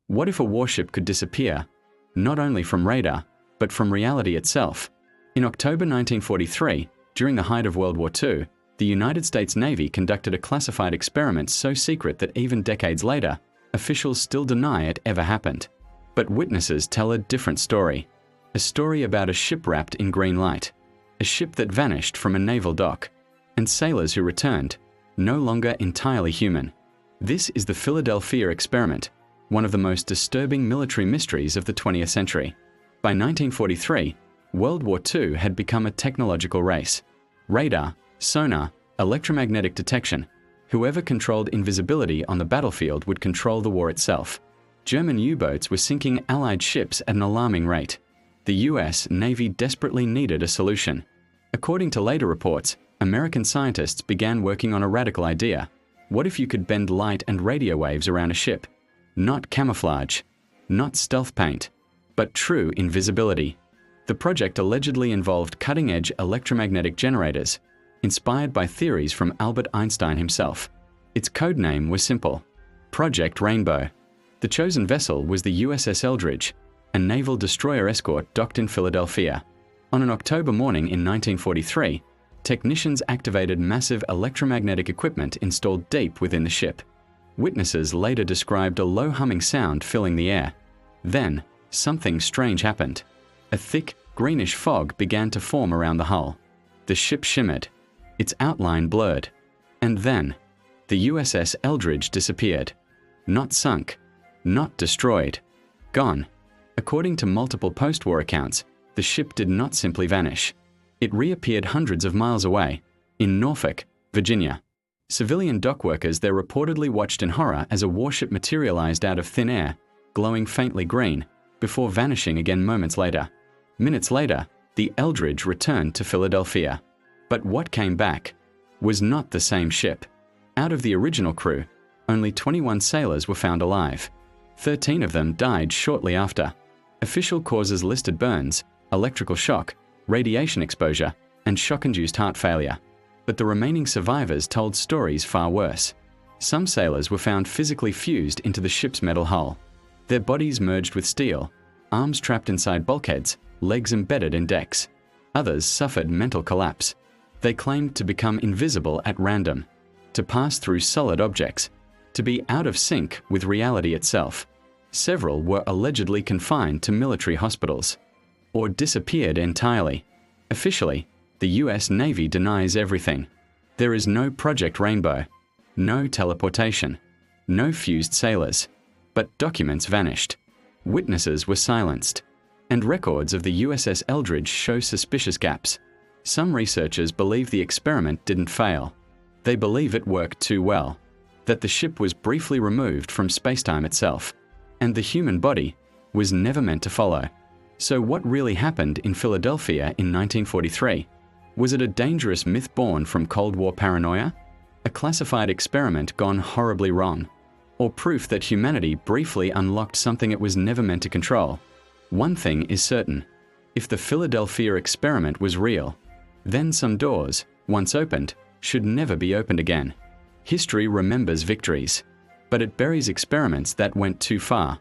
What if a warship could disappear, not only from radar, but from reality itself? In October 1943, during the height of World War II, the United States Navy conducted a classified experiment so secret that even decades later, officials still deny it ever happened. But witnesses tell a different story. A story about a ship wrapped in green light, a ship that vanished from a naval dock, and sailors who returned, no longer entirely human. This is the Philadelphia Experiment, one of the most disturbing military mysteries of the 20th century. By 1943, World War II had become a technological race. Radar, sonar, electromagnetic detection. Whoever controlled invisibility on the battlefield would control the war itself. German U-boats were sinking Allied ships at an alarming rate. The US Navy desperately needed a solution. According to later reports, American scientists began working on a radical idea. What if you could bend light and radio waves around a ship? Not camouflage, not stealth paint, but true invisibility. The project allegedly involved cutting-edge electromagnetic generators, inspired by theories from Albert Einstein himself. Its code name was simple: Project Rainbow. The chosen vessel was the USS Eldridge, a naval destroyer escort docked in Philadelphia. On an October morning in 1943, technicians activated massive electromagnetic equipment installed deep within the ship. Witnesses later described a low humming sound filling the air. Then, something strange happened. A thick, greenish fog began to form around the hull. The ship shimmered, its outline blurred. And then, the USS Eldridge disappeared. Not sunk, not destroyed, gone. According to multiple post-war accounts, the ship did not simply vanish. It reappeared hundreds of miles away, in Norfolk, Virginia. Civilian dock workers there reportedly watched in horror as a warship materialized out of thin air, glowing faintly green, before vanishing again moments later. Minutes later, the Eldridge returned to Philadelphia. But what came back was not the same ship. Out of the original crew, only 21 sailors were found alive. 13 of them died shortly after. Official causes listed burns, electrical shock, radiation exposure, and shock-induced heart failure. But the remaining survivors told stories far worse. Some sailors were found physically fused into the ship's metal hull. Their bodies merged with steel, arms trapped inside bulkheads, legs embedded in decks. Others suffered mental collapse. They claimed to become invisible at random, to pass through solid objects, to be out of sync with reality itself. Several were allegedly confined to military hospitals, or disappeared entirely. Officially, the US Navy denies everything. There is no Project Rainbow, no teleportation, no fused sailors, but documents vanished. Witnesses were silenced, and records of the USS Eldridge show suspicious gaps. Some researchers believe the experiment didn't fail. They believe it worked too well, that the ship was briefly removed from spacetime itself, and the human body was never meant to follow. So what really happened in Philadelphia in 1943? Was it a dangerous myth born from Cold War paranoia? A classified experiment gone horribly wrong? Or proof that humanity briefly unlocked something it was never meant to control? One thing is certain: if the Philadelphia experiment was real, then some doors, once opened, should never be opened again. History remembers victories, but it buries experiments that went too far.